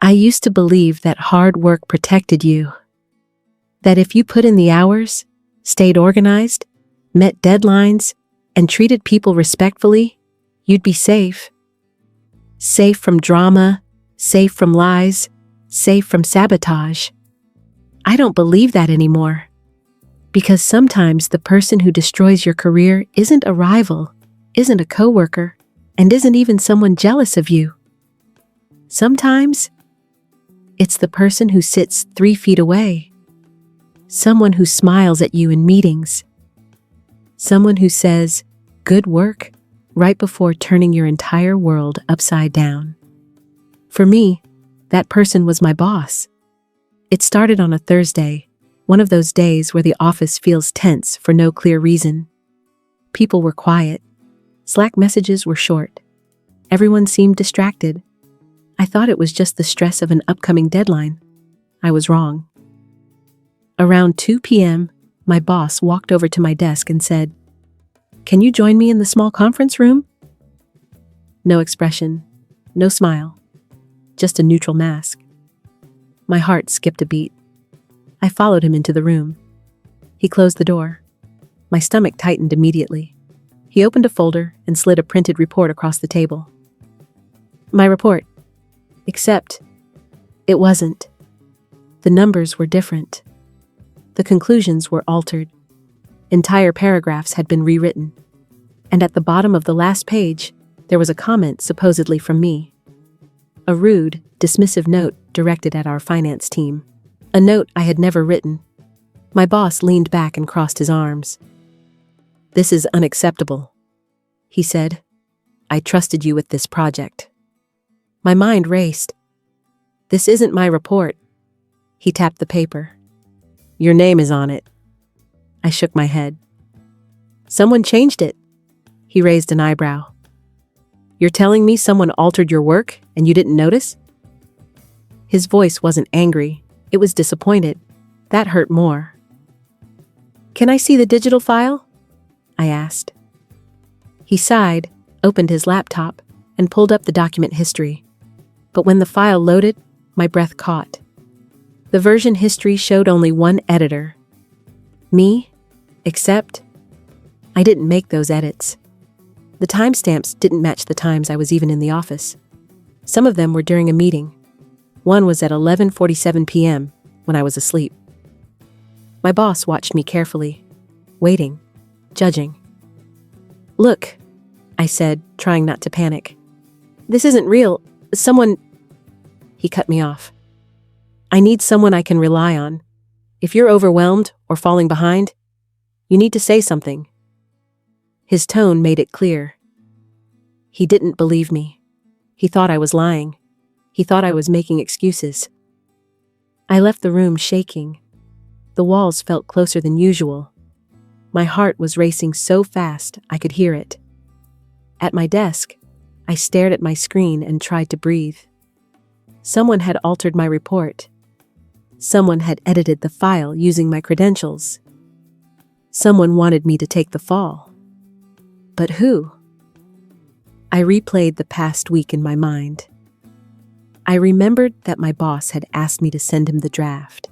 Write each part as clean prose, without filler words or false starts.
I used to believe that hard work protected you. That if you put in the hours, stayed organized, met deadlines, and treated people respectfully, you'd be safe. Safe from drama, safe from lies, safe from sabotage. I don't believe that anymore. Because sometimes the person who destroys your career isn't a rival, isn't a coworker, and isn't even someone jealous of you. Sometimes, it's the person who sits 3 feet away. Someone who smiles at you in meetings. Someone who says, "Good work," right before turning your entire world upside down. For me, that person was my boss. It started on a Thursday, one of those days where the office feels tense for no clear reason. People were quiet. Slack messages were short. Everyone seemed distracted. I thought it was just the stress of an upcoming deadline. I was wrong. Around 2 p.m., my boss walked over to my desk and said, "Can you join me in the small conference room?" No expression, no smile, just a neutral mask. My heart skipped a beat. I followed him into the room. He closed the door. My stomach tightened immediately. He opened a folder and slid a printed report across the table. My report. Except, it wasn't. The numbers were different. The conclusions were altered. Entire paragraphs had been rewritten. And at the bottom of the last page, there was a comment supposedly from me. A rude, dismissive note directed at our finance team. A note I had never written. My boss leaned back and crossed his arms. "This is unacceptable," he said. "I trusted you with this project." My mind raced. "This isn't my report." He tapped the paper. "Your name is on it." I shook my head. "Someone changed it." He raised an eyebrow. "You're telling me someone altered your work and you didn't notice?" His voice wasn't angry. It was disappointed. That hurt more. "Can I see the digital file?" I asked. He sighed, opened his laptop, and pulled up the document history. But when the file loaded, my breath caught. The version history showed only one editor. Me, except I didn't make those edits. The timestamps didn't match the times I was even in the office. Some of them were during a meeting. One was at 11:47 p.m. when I was asleep. My boss watched me carefully, waiting, judging. "Look," I said, trying not to panic. "This isn't real. Someone..." He cut me off. "I need someone I can rely on. If you're overwhelmed or falling behind, you need to say something." His tone made it clear. He didn't believe me. He thought I was lying. He thought I was making excuses. I left the room shaking. The walls felt closer than usual. My heart was racing so fast I could hear it. At my desk, I stared at my screen and tried to breathe. Someone had altered my report. Someone had edited the file using my credentials. Someone wanted me to take the fall. But who? I replayed the past week in my mind. I remembered that my boss had asked me to send him the draft.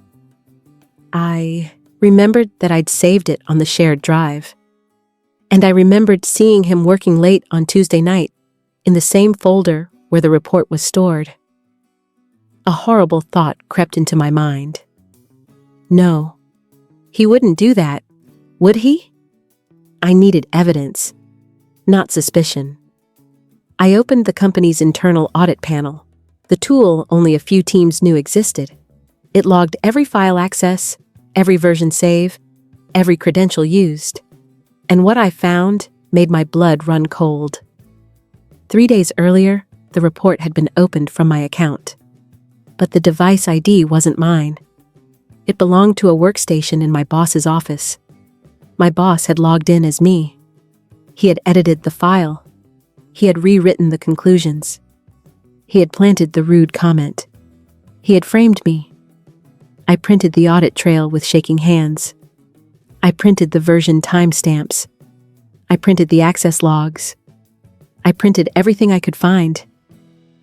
I remembered that I'd saved it on the shared drive. And I remembered seeing him working late on Tuesday night in the same folder where the report was stored. A horrible thought crept into my mind. No, he wouldn't do that, would he? I needed evidence, not suspicion. I opened the company's internal audit panel, the tool only a few teams knew existed. It logged every file access, every version save, every credential used. And what I found made my blood run cold. 3 days earlier, the report had been opened from my account. But the device ID wasn't mine. It belonged to a workstation in my boss's office. My boss had logged in as me. He had edited the file. He had rewritten the conclusions. He had planted the rude comment. He had framed me. I printed the audit trail with shaking hands. I printed the version timestamps. I printed the access logs. I printed everything I could find.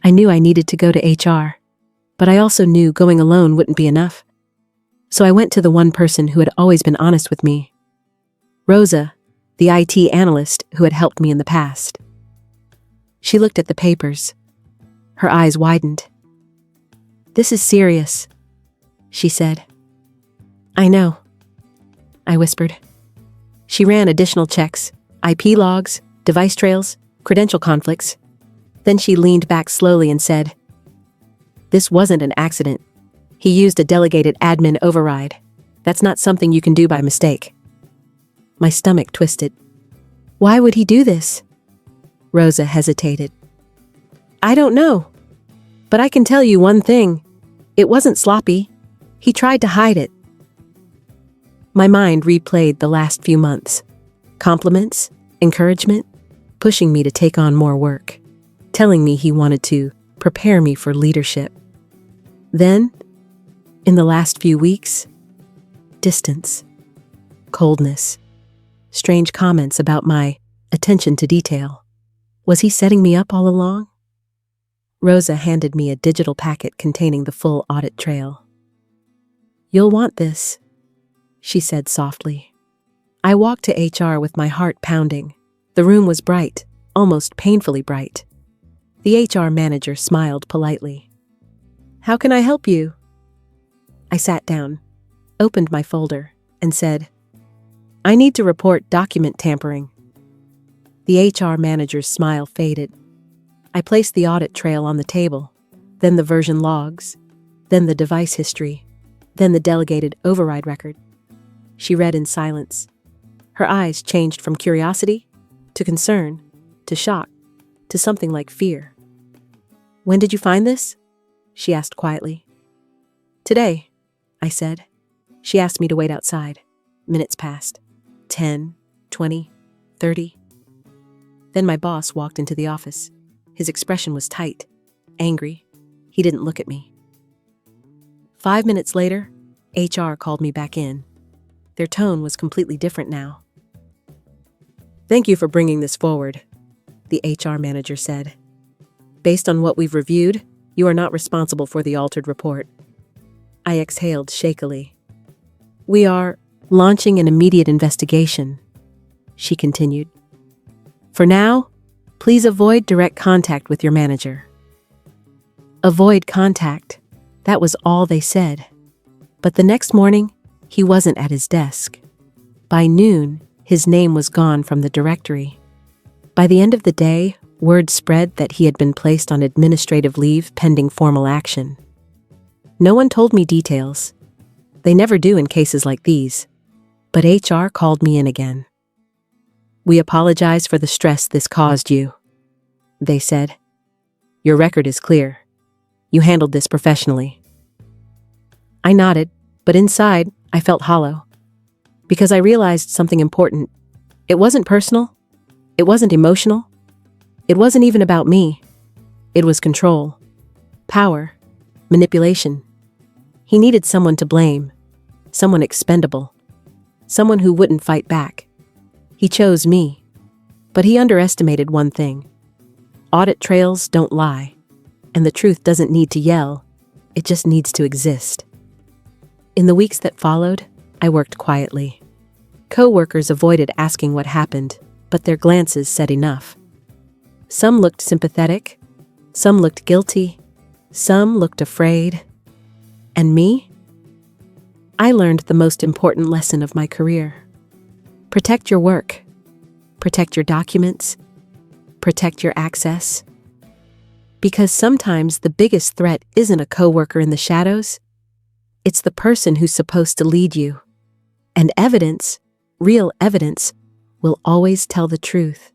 I knew I needed to go to HR. But I also knew going alone wouldn't be enough. So I went to the one person who had always been honest with me. Rosa, the IT analyst who had helped me in the past. She looked at the papers. Her eyes widened. "This is serious," she said. "I know," I whispered. She ran additional checks, IP logs, device trails, credential conflicts. Then she leaned back slowly and said, "This wasn't an accident. He used a delegated admin override. That's not something you can do by mistake." My stomach twisted. "Why would he do this?" Rosa hesitated. "I don't know. But I can tell you one thing. It wasn't sloppy. He tried to hide it." My mind replayed the last few months. Compliments, encouragement, pushing me to take on more work, telling me he wanted to prepare me for leadership. Then, in the last few weeks, distance, coldness, strange comments about my attention to detail. Was he setting me up all along? Rosa handed me a digital packet containing the full audit trail. "You'll want this," she said softly. I walked to HR with my heart pounding. The room was bright, almost painfully bright. The HR manager smiled politely. "How can I help you?" I sat down, opened my folder, and said, "I need to report document tampering." The HR manager's smile faded. I placed the audit trail on the table, then the version logs, then the device history, then the delegated override record. She read in silence. Her eyes changed from curiosity to concern, to shock, to something like fear. "When did you find this?" she asked quietly. "Today," I said. She asked me to wait outside. Minutes passed. 10, 20, 30. Then my boss walked into the office. His expression was tight, angry. He didn't look at me. 5 minutes later, HR called me back in. Their tone was completely different now. "Thank you for bringing this forward," the HR manager said. "Based on what we've reviewed, you are not responsible for the altered report." I exhaled shakily. "We are launching an immediate investigation," she continued. "For now, please avoid direct contact with your manager." Avoid contact. That was all they said. But the next morning, he wasn't at his desk. By noon, his name was gone from the directory. By the end of the day, word spread that he had been placed on administrative leave pending formal action. No one told me details. They never do in cases like these. But HR called me in again. "We apologize for the stress this caused you," they said. "Your record is clear. You handled this professionally." I nodded, but inside, I felt hollow. Because I realized something important. It wasn't personal. It wasn't emotional. It wasn't even about me. It was control, power, manipulation. He needed someone to blame, someone expendable, someone who wouldn't fight back. He chose me. But he underestimated one thing. Audit trails don't lie, and the truth doesn't need to yell. It just needs to exist. In the weeks that followed, I worked quietly. Co-workers avoided asking what happened, but their glances said enough. Some looked sympathetic, some looked guilty, some looked afraid. And me? I learned the most important lesson of my career. Protect your work. Protect your documents. Protect your access. Because sometimes the biggest threat isn't a coworker in the shadows. It's the person who's supposed to lead you. And evidence, real evidence, will always tell the truth.